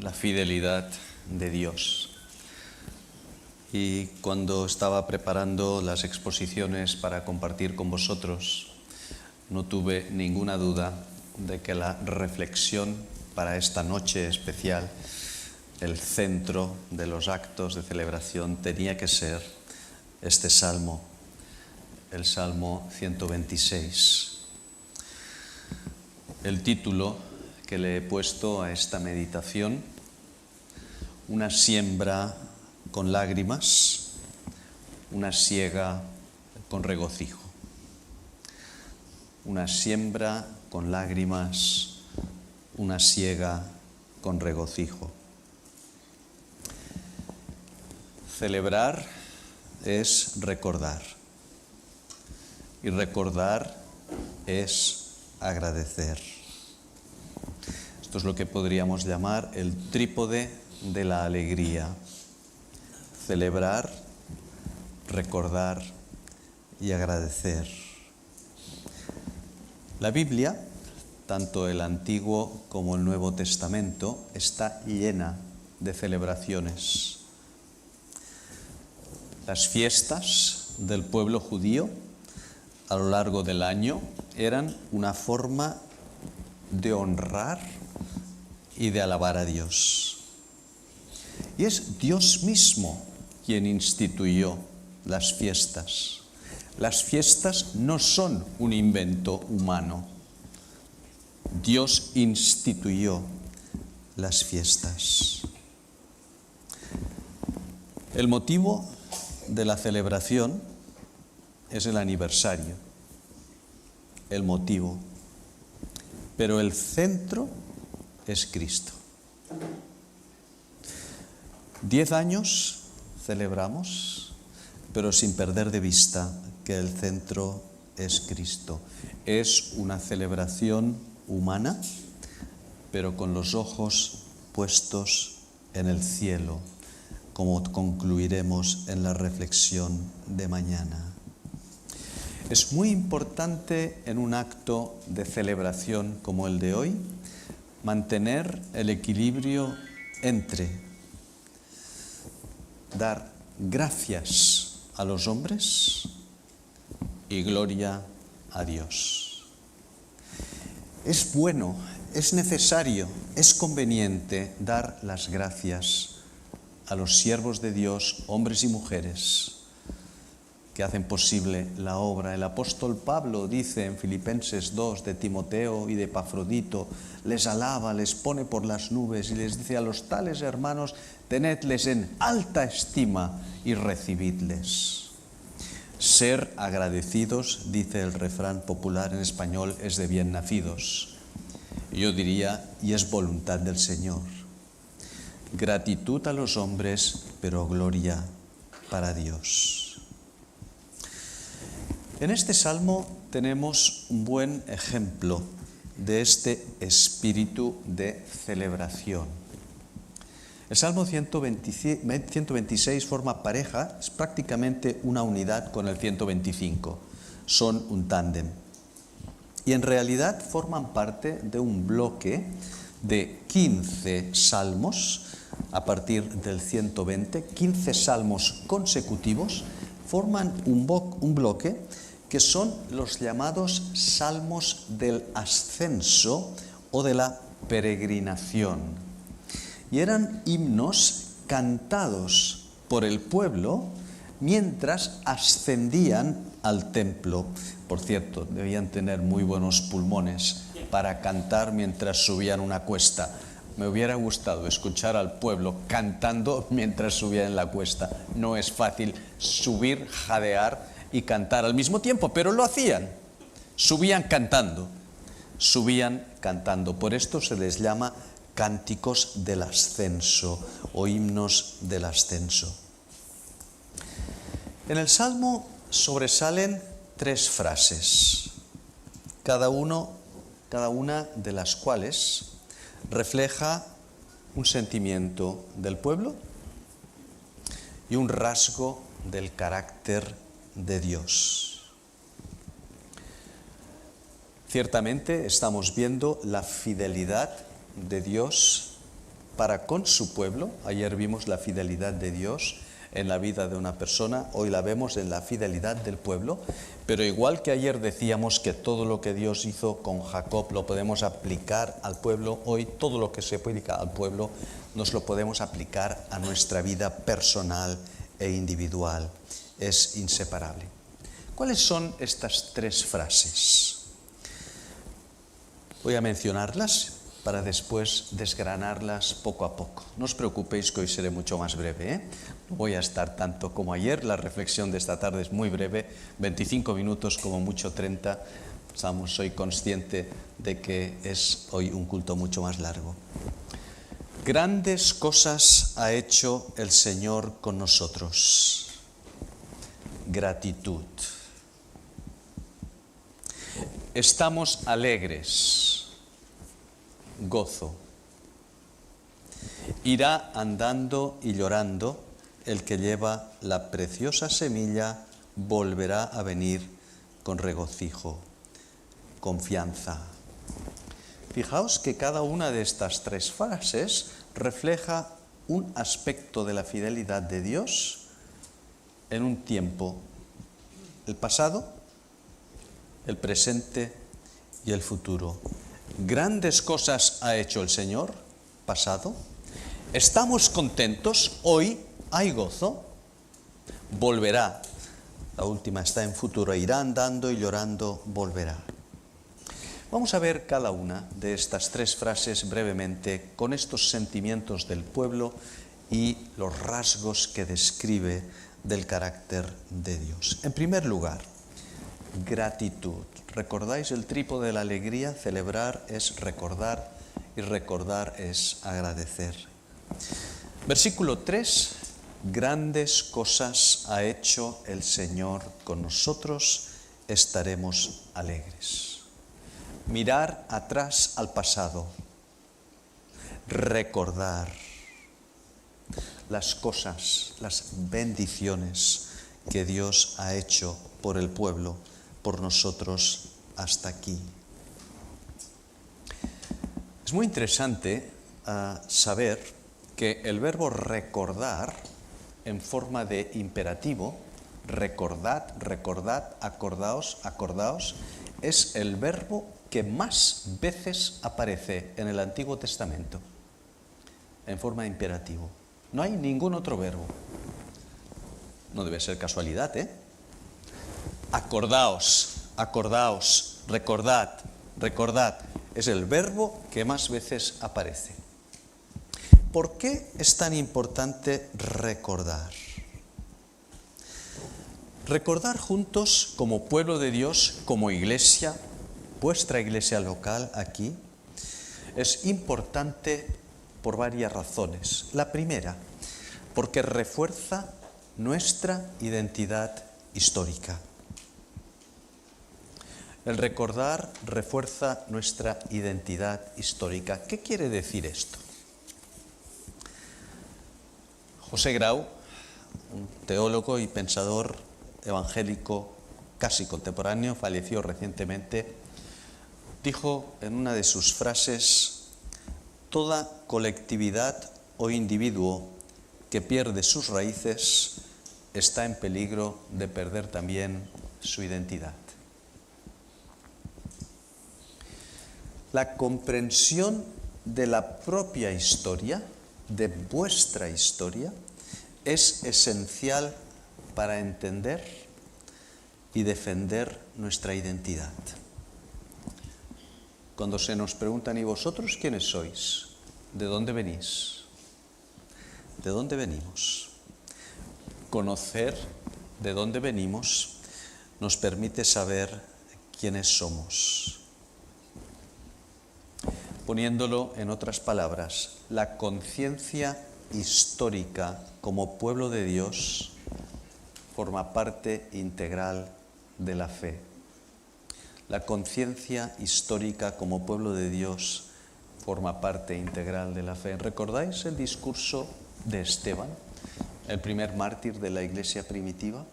la fidelidad de Dios. Y cuando estaba preparando las exposiciones para compartir con vosotros, no tuve ninguna duda de que la reflexión para esta noche especial, el centro de los actos de celebración, tenía que ser este salmo, el Salmo 126. El título que le he puesto a esta meditación: una siembra con lágrimas, una siega con regocijo. Una siembra con lágrimas, una siega con regocijo. Celebrar es recordar, y recordar es agradecer. Esto es lo que podríamos llamar el trípode de la alegría: celebrar, recordar y agradecer. La Biblia, tanto el Antiguo como el Nuevo Testamento, está llena de celebraciones. Las fiestas del pueblo judío a lo largo del año eran una forma de honrar y de alabar a Dios. Y es Dios mismo quien instituyó las fiestas. Las fiestas no son un invento humano. Dios instituyó las fiestas. El motivo de la celebración es el aniversario, el motivo, pero el centro es Cristo. 10 años celebramos, pero sin perder de vista que el centro es Cristo. Es una celebración humana, pero con los ojos puestos en el cielo, como concluiremos en la reflexión de mañana. Es muy importante en un acto de celebración como el de hoy mantener el equilibrio entre dar gracias a los hombres y gloria a Dios. Es bueno, es necesario, es conveniente dar las gracias a los siervos de Dios, hombres y mujeres, que hacen posible la obra. El apóstol Pablo dice en Filipenses 2 de Timoteo y de Epafrodito, les alaba, les pone por las nubes y les dice: a los tales hermanos, tenedles en alta estima y recibidles. Ser agradecidos, dice el refrán popular en español, es de bien nacidos. Yo diría, y es voluntad del Señor. Gratitud a los hombres, pero gloria para Dios. En este salmo tenemos un buen ejemplo de este espíritu de celebración. El Salmo 126 forma pareja, es prácticamente una unidad con el 125. Son un tándem. Y en realidad forman parte de un bloque de 15 salmos a partir del 120. 15 salmos consecutivos forman un bloque que son los llamados salmos del ascenso o de la peregrinación. Y eran himnos cantados por el pueblo mientras ascendían al templo. Por cierto, debían tener muy buenos pulmones para cantar mientras subían una cuesta. Me hubiera gustado escuchar al pueblo cantando mientras subían en la cuesta. No es fácil subir, jadear y cantar al mismo tiempo, pero lo hacían. Subían cantando. Por esto se les llama cánticos del ascenso o himnos del ascenso. En el Salmo sobresalen 3 frases, cada una de las cuales refleja un sentimiento del pueblo y un rasgo del carácter de Dios. Ciertamente estamos viendo la fidelidad de Dios para con su pueblo. Ayer vimos la fidelidad de Dios en la vida de una persona, hoy la vemos en la fidelidad del pueblo, pero igual que ayer decíamos que todo lo que Dios hizo con Jacob lo podemos aplicar al pueblo, hoy todo lo que se aplica al pueblo nos lo podemos aplicar a nuestra vida personal e individual. Es inseparable. ¿Cuáles son estas tres frases? Voy a mencionarlas para después desgranarlas poco a poco. No os preocupéis que hoy seré mucho más breve, ¿eh? No voy a estar tanto como ayer, la reflexión de esta tarde es muy breve, 25 minutos, como mucho 30. Soy consciente de que es hoy un culto mucho más largo. Grandes cosas ha hecho el Señor con nosotros. Gratitud. Estamos alegres. Gozo. Irá andando y llorando el que lleva la preciosa semilla, volverá a venir con regocijo, confianza. Fijaos que cada una de estas tres frases refleja un aspecto de la fidelidad de Dios en un tiempo, el pasado, el presente y el futuro. Grandes cosas ha hecho el Señor, pasado. Estamos contentos, hoy hay gozo. Volverá, la última está en futuro, irá andando y llorando, volverá. Vamos a ver cada una de estas tres frases brevemente con estos sentimientos del pueblo y los rasgos que describe del carácter de Dios. En primer lugar, gratitud. ¿Recordáis el trípode de la alegría? Celebrar es recordar y recordar es agradecer. Versículo 3. Grandes cosas ha hecho el Señor con nosotros, estaremos alegres. Mirar atrás al pasado. Recordar las cosas, las bendiciones que Dios ha hecho por el pueblo, por nosotros hasta aquí. Es muy interesante saber que el verbo recordar en forma de imperativo, recordad, recordad, acordaos, acordaos, es el verbo que más veces aparece en el Antiguo Testamento en forma de imperativo. No hay ningún otro verbo. No debe ser casualidad, ¿eh? Acordaos, acordaos, recordad, recordad. Es el verbo que más veces aparece. ¿Por qué es tan importante recordar? Recordar juntos como pueblo de Dios, como iglesia, vuestra iglesia local aquí, es importante por varias razones. La primera, porque refuerza nuestra identidad histórica. El recordar refuerza nuestra identidad histórica. ¿Qué quiere decir esto? José Grau, un teólogo y pensador evangélico casi contemporáneo, falleció recientemente, dijo en una de sus frases: toda colectividad o individuo que pierde sus raíces está en peligro de perder también su identidad. La comprensión de la propia historia, de vuestra historia, es esencial para entender y defender nuestra identidad. Cuando se nos preguntan: ¿y vosotros quiénes sois? ¿De dónde venís? ¿De dónde venimos? Conocer de dónde venimos nos permite saber quiénes somos. Poniéndolo en otras palabras, la conciencia histórica como pueblo de Dios forma parte integral de la fe. La conciencia histórica como pueblo de Dios forma parte integral de la fe. ¿Recordáis el discurso de Esteban, el primer mártir de la iglesia primitiva?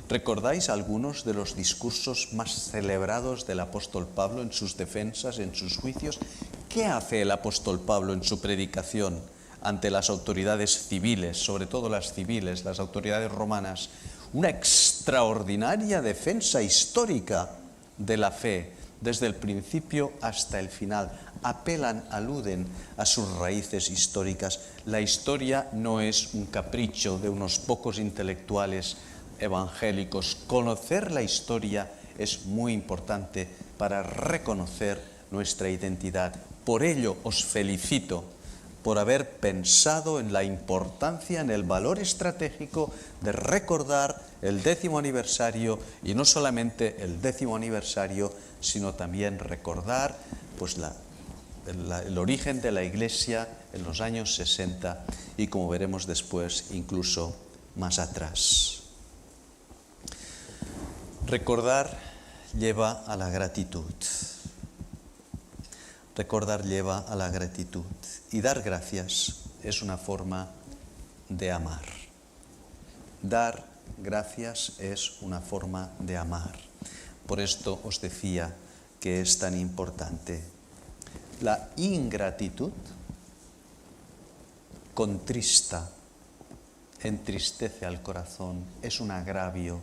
¿Recordáis algunos de los discursos más celebrados del apóstol Pablo en sus defensas, en sus juicios? ¿Qué ¿Qué hace el apóstol Pablo en su predicación ante las autoridades civiles, sobre todo las civiles, las autoridades romanas? Una extraordinaria defensa histórica de la fe, desde el principio hasta el final. Apelan, aluden a sus raíces históricas. La historia no es un capricho de unos pocos intelectuales evangélicos. Conocer la historia es muy importante para reconocer nuestra identidad. Por ello os felicito por haber pensado en la importancia, en el valor estratégico de recordar el 10º aniversario, y no solamente el 10º aniversario, sino también recordar pues, el origen de la Iglesia en los años 60 y, como veremos después, incluso más atrás. Recordar lleva a la gratitud. Recordar lleva a la gratitud. Y dar gracias es una forma de amar. Dar gracias es una forma de amar. Por esto os decía que es tan importante. La ingratitud contrista, entristece al corazón, es un agravio.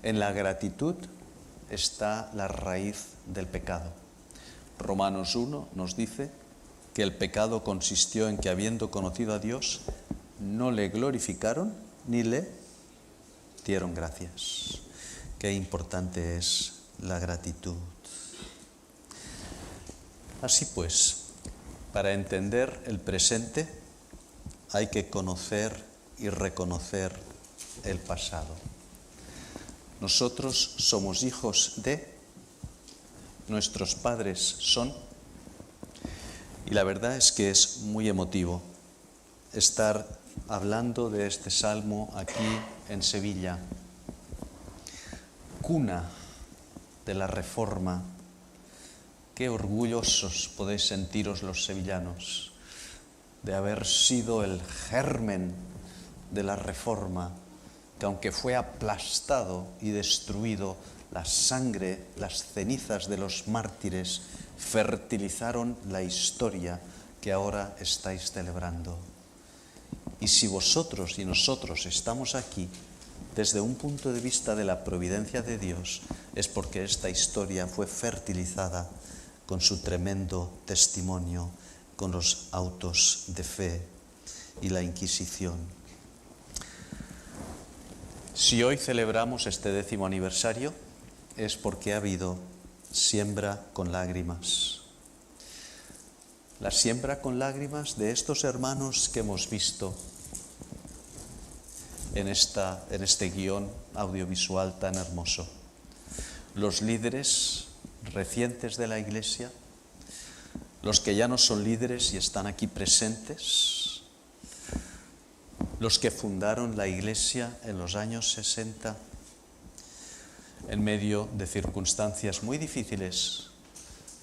En la gratitud está la raíz del pecado. Romanos 1 nos dice que el pecado consistió en que, habiendo conocido a Dios, no le glorificaron ni le dieron gracias. Qué importante es la gratitud. Así pues, para entender el presente hay que conocer y reconocer el pasado. Nosotros somos hijos de, nuestros padres son, y la verdad es que es muy emotivo estar hablando de este salmo aquí en Sevilla, cuna de la Reforma. Qué orgullosos podéis sentiros los sevillanos de haber sido el germen de la Reforma, que aunque fue aplastado y destruido, la sangre, las cenizas de los mártires fertilizaron la historia que ahora estáis celebrando. Y si vosotros y nosotros estamos aquí, desde un punto de vista de la providencia de Dios, es porque esta historia fue fertilizada con su tremendo testimonio, con los autos de fe y la Inquisición. Si hoy celebramos este 10º aniversario, es porque ha habido siembra con lágrimas. La siembra con lágrimas de estos hermanos que hemos visto en este guión audiovisual tan hermoso. Los líderes recientes de la Iglesia, los que ya no son líderes y están aquí presentes, los que fundaron la Iglesia en los años 60, en medio de circunstancias muy difíciles,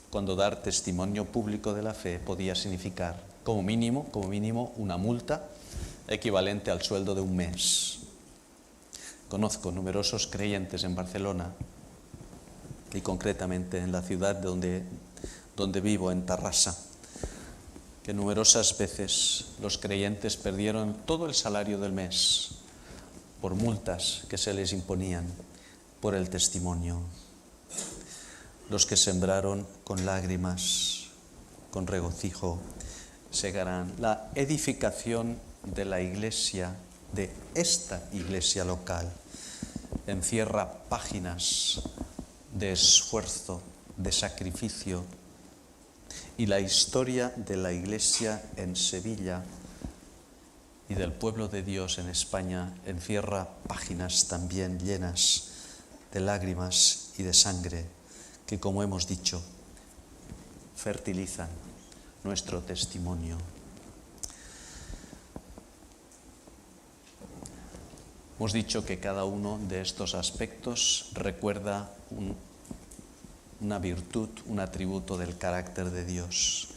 cuando dar testimonio público de la fe podía significar, como mínimo, una multa equivalente al sueldo de un mes. Conozco numerosos creyentes en Barcelona y concretamente en la ciudad donde vivo, en Tarrasa, que numerosas veces los creyentes perdieron todo el salario del mes por multas que se les imponían por el testimonio. Los que sembraron con lágrimas, con regocijo, segarán. La edificación de la iglesia, de esta iglesia local, encierra páginas de esfuerzo, de sacrificio, y la historia de la Iglesia en Sevilla y del pueblo de Dios en España encierra páginas también llenas de lágrimas y de sangre que, como hemos dicho, fertilizan nuestro testimonio. Hemos dicho que cada uno de estos aspectos recuerda una virtud, un atributo del carácter de Dios.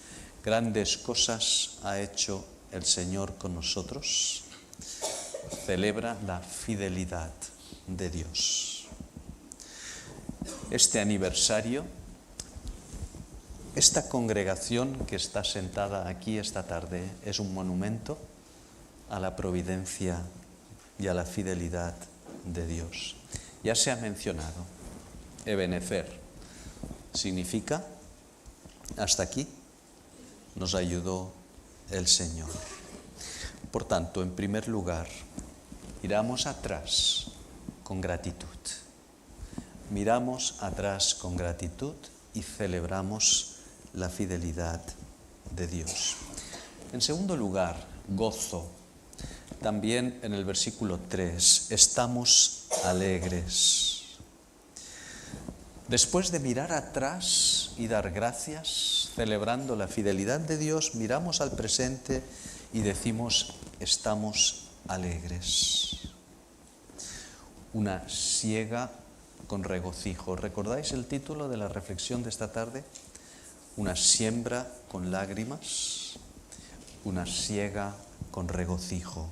Grandes cosas ha hecho el Señor con nosotros. Celebra la fidelidad de Dios. Este aniversario esta congregación que está sentada aquí esta tarde es un monumento a la providencia y a la fidelidad de Dios. Ya se ha mencionado, Ebenezer significa hasta aquí nos ayudó el Señor. Por tanto, en primer lugar, miramos atrás con gratitud. Miramos atrás con gratitud y celebramos la fidelidad de Dios. En segundo lugar, gozo. También en el versículo 3, estamos alegres. Después de mirar atrás y dar gracias, celebrando la fidelidad de Dios, miramos al presente y decimos, estamos alegres. Una siega con regocijo. ¿Recordáis el título de la reflexión de esta tarde? Una siembra con lágrimas, una siega con regocijo.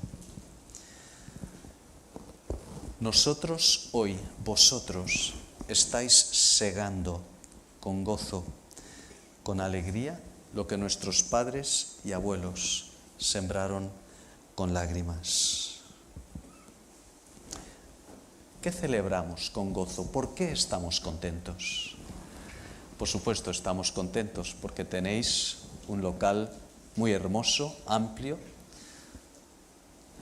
Nosotros hoy, vosotros, estáis segando con gozo, con alegría, lo que nuestros padres y abuelos sembraron con lágrimas. ¿Qué celebramos con gozo? ¿Por qué estamos contentos? Por supuesto, estamos contentos porque tenéis un local muy hermoso, amplio,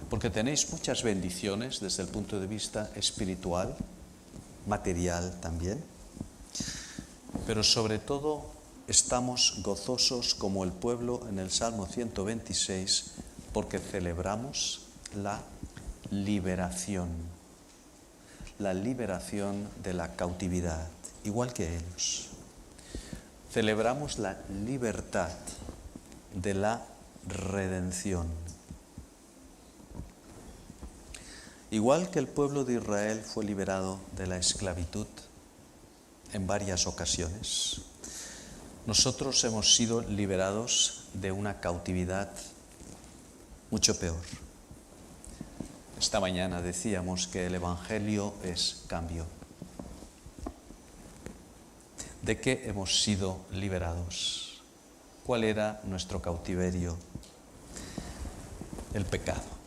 porque tenéis muchas bendiciones desde el punto de vista espiritual, material también, pero sobre todo estamos gozosos como el pueblo en el Salmo 126 porque celebramos la liberación de la cautividad, igual que ellos. Celebramos la libertad de la redención. Igual que el pueblo de Israel fue liberado de la esclavitud en varias ocasiones, nosotros hemos sido liberados de una cautividad mucho peor. Esta mañana decíamos que el Evangelio es cambio. ¿De qué hemos sido liberados? ¿Cuál era nuestro cautiverio? El pecado.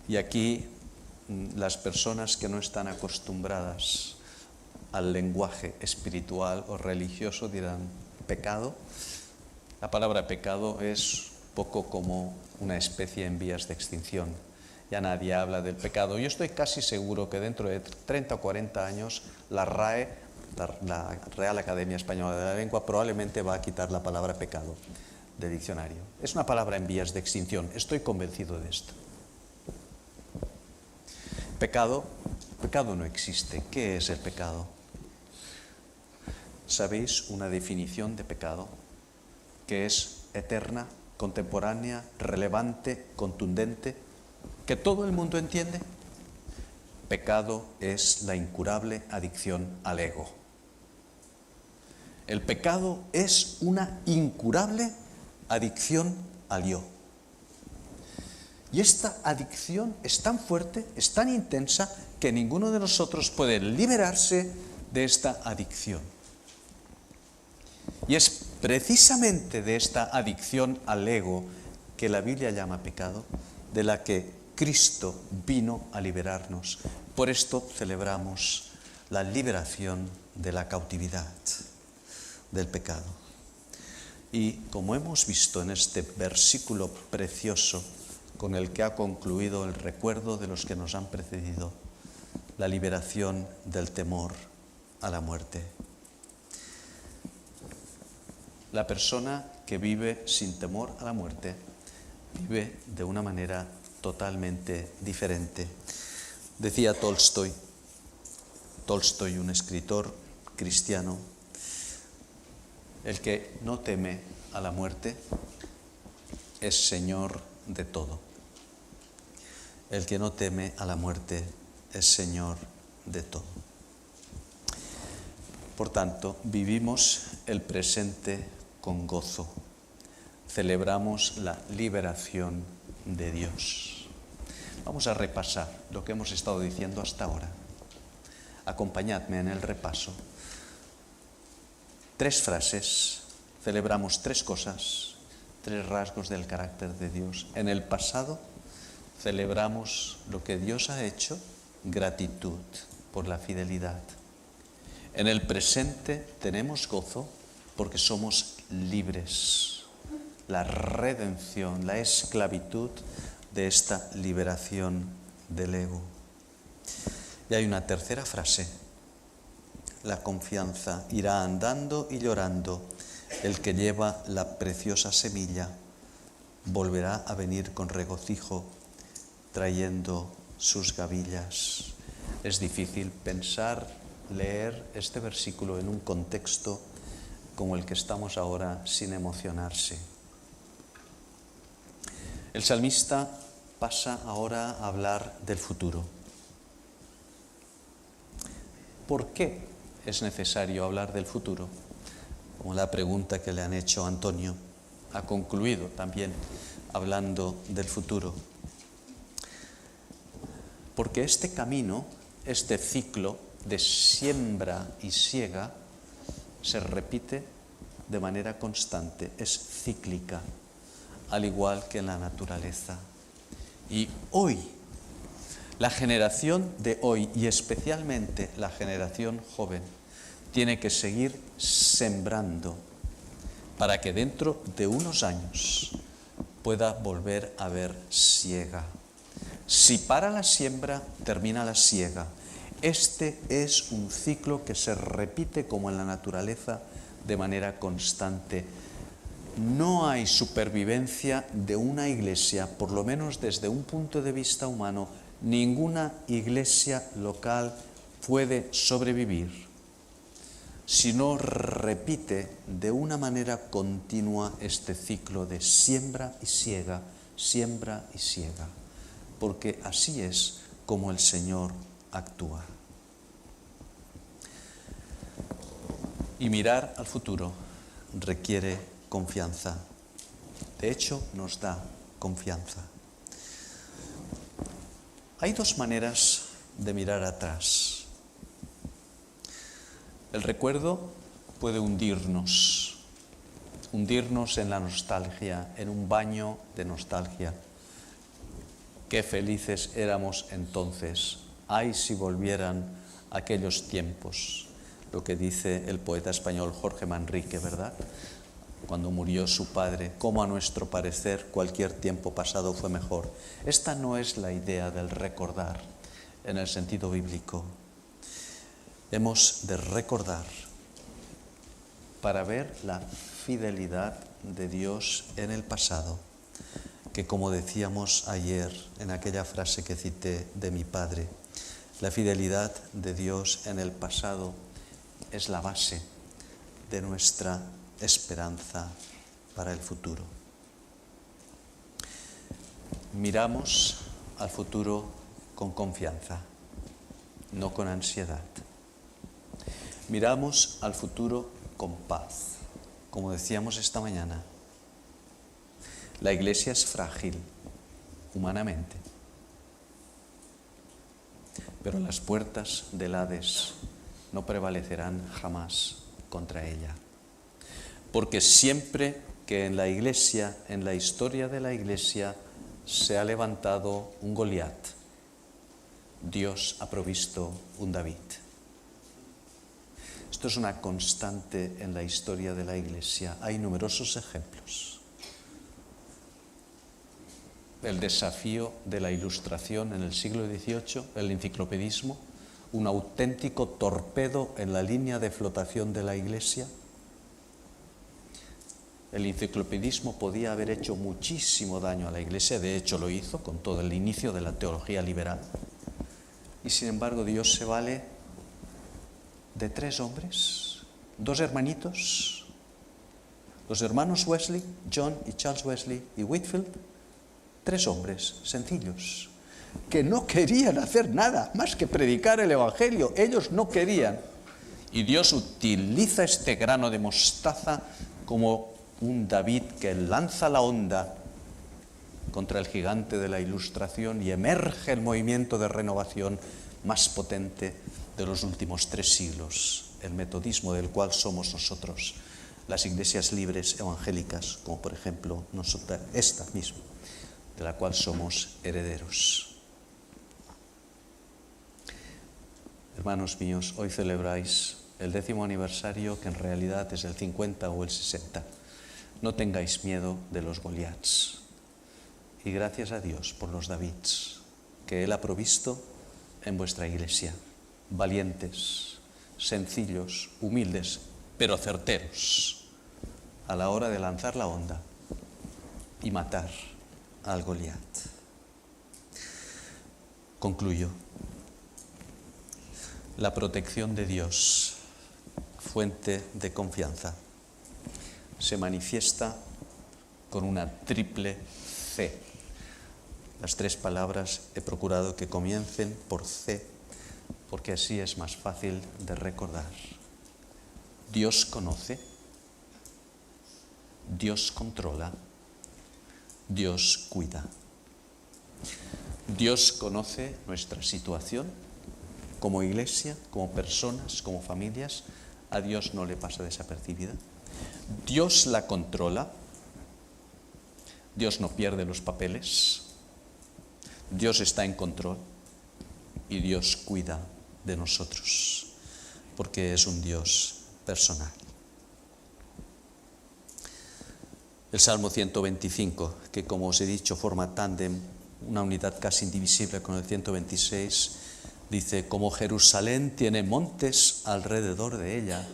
Y aquí las personas que no están acostumbradas al lenguaje espiritual o religioso dirán, ¿pecado? La palabra pecado es poco como una especie en vías de extinción. Ya nadie habla del pecado. Yo estoy casi seguro que dentro de 30 o 40 años la RAE, la Real Academia Española de la Lengua, probablemente va a quitar la palabra pecado del diccionario. Es una palabra en vías de extinción. Estoy convencido de esto. Pecado no existe. ¿Qué es el pecado? ¿Sabéis una definición de pecado? Que es eterna, contemporánea, relevante, contundente, que todo el mundo entiende. Pecado es la incurable adicción al ego. El pecado es una incurable adicción al yo. Y esta adicción es tan fuerte, es tan intensa, que ninguno de nosotros puede liberarse de esta adicción. Y es precisamente de esta adicción al ego que la Biblia llama pecado, de la que Cristo vino a liberarnos. Por esto celebramos la liberación de la cautividad, del pecado. Y como hemos visto en este versículo precioso con el que ha concluido el recuerdo de los que nos han precedido, la liberación del temor a la muerte. La persona que vive sin temor a la muerte vive de una manera totalmente diferente. Decía Tolstoy, un escritor cristiano, el que no teme a la muerte es señor de todo. El que no teme a la muerte es señor de todo. Por tanto, vivimos el presente con gozo. Celebramos la liberación de Dios. Vamos a repasar lo que hemos estado diciendo hasta ahora. Acompañadme en el repaso. 3 frases, celebramos 3 cosas, 3 rasgos del carácter de Dios. En el pasado celebramos lo que Dios ha hecho, gratitud por la fidelidad. En el presente tenemos gozo porque somos libres. La redención, la esclavitud de esta liberación del ego. Y hay una tercera frase, la confianza. Irá andando y llorando el que lleva la preciosa semilla, volverá a venir con regocijo, trayendo sus gavillas. Es difícil pensar, leer este versículo en un contexto como el que estamos ahora sin emocionarse. El salmista pasa ahora a hablar del futuro. ¿Por qué es necesario hablar del futuro? Como la pregunta que le han hecho a Antonio, ha concluido también hablando del futuro. Porque este camino, este ciclo de siembra y siega, se repite de manera constante, es cíclica, al igual que en la naturaleza. Y hoy, la generación de hoy, y especialmente la generación joven, tiene que seguir sembrando para que dentro de unos años pueda volver a haber siega. Si para la siembra, termina la siega. Este es un ciclo que se repite como en la naturaleza de manera constante. No hay supervivencia de una iglesia, por lo menos desde un punto de vista humano. Ninguna iglesia local puede sobrevivir si no repite de una manera continua este ciclo de siembra y siega, porque así es como el Señor actúa. Y mirar al futuro requiere confianza. De hecho, nos da confianza. Hay 2 maneras de mirar atrás. El recuerdo puede hundirnos en la nostalgia, en un baño de nostalgia. Qué felices éramos entonces. Ay, si volvieran aquellos tiempos. Lo que dice el poeta español Jorge Manrique, ¿verdad? Cuando murió su padre, cómo a nuestro parecer cualquier tiempo pasado fue mejor. Esta no es la idea del recordar en el sentido bíblico. Hemos de recordar para ver la fidelidad de Dios en el pasado, que como decíamos ayer en aquella frase que cité de mi padre, la fidelidad de Dios en el pasado es la base de nuestra esperanza para el futuro. Miramos al futuro con confianza, no con ansiedad. Miramos al futuro con paz, como decíamos esta mañana. La Iglesia es frágil, humanamente, pero las puertas del Hades no prevalecerán jamás contra ella. Porque siempre que en la Iglesia, en la historia de la Iglesia, se ha levantado un Goliat, Dios ha provisto un David. Esto es una constante en la historia de la Iglesia. Hay numerosos ejemplos. El desafío de la Ilustración en el siglo XVIII, el enciclopedismo, un auténtico torpedo en la línea de flotación de la Iglesia. El enciclopedismo podía haber hecho muchísimo daño a la Iglesia, de hecho lo hizo con todo el inicio de la teología liberal. Y sin embargo Dios se vale de 3 hombres, 2 hermanitos, los hermanos Wesley, John y Charles Wesley y Whitefield, 3 hombres sencillos, que no querían hacer nada más que predicar el Evangelio. Ellos no querían. Y Dios utiliza este grano de mostaza como un David que lanza la onda contra el gigante de la Ilustración y emerge el movimiento de renovación más potente de los últimos 3 siglos. el metodismo del cual somos nosotros, las iglesias libres evangélicas, como por ejemplo esta misma, de la cual somos herederos. Hermanos míos, hoy celebráis el 10º aniversario, que en realidad es el 50 o el 60. No tengáis miedo de los Goliats. Y gracias a Dios por los Davids, que Él ha provisto en vuestra iglesia. Valientes, sencillos, humildes, pero certeros a la hora de lanzar la onda y matar al Goliat. Concluyo. La protección de Dios, fuente de confianza, se manifiesta con una triple C. Las 3 palabras he procurado que comiencen por C, porque así es más fácil de recordar. Dios conoce, Dios controla, Dios cuida. Dios conoce nuestra situación como iglesia, como personas, como familias. A Dios no le pasa desapercibida. Dios la controla. Dios no pierde los papeles. Dios está en control y Dios cuida de nosotros, porque es un Dios personal. El Salmo 125, que como os he dicho forma tándem, una unidad casi indivisible con el 126, dice: como Jerusalén tiene montes alrededor de ella,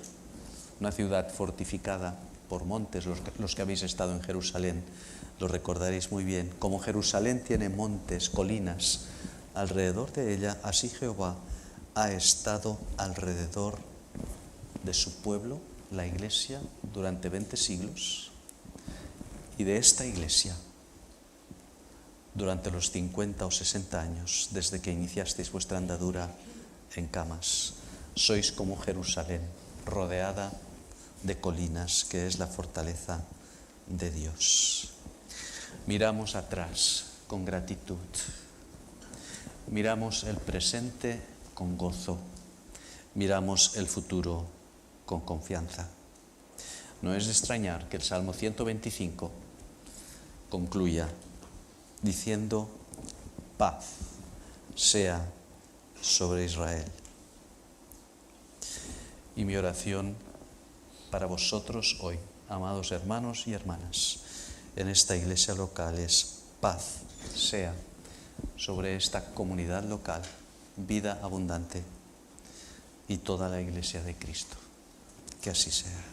una ciudad fortificada por montes, los que habéis estado en Jerusalén lo recordaréis muy bien. Como Jerusalén tiene montes, colinas alrededor de ella, así Jehová ha estado alrededor de su pueblo, la iglesia, durante 20 siglos, y de esta iglesia durante los 50 o 60 años desde que iniciasteis vuestra andadura en camas. Sois como Jerusalén, rodeada de colinas, que es la fortaleza de Dios. Miramos atrás con gratitud, miramos el presente con gozo, miramos el futuro con confianza. No es de extrañar que el Salmo 125 concluya diciendo: paz sea sobre Israel. Y mi oración para vosotros hoy, amados hermanos y hermanas, en esta iglesia local es: paz sea sobre esta comunidad local, Vida Abundante, y toda la iglesia de Cristo. Que así sea.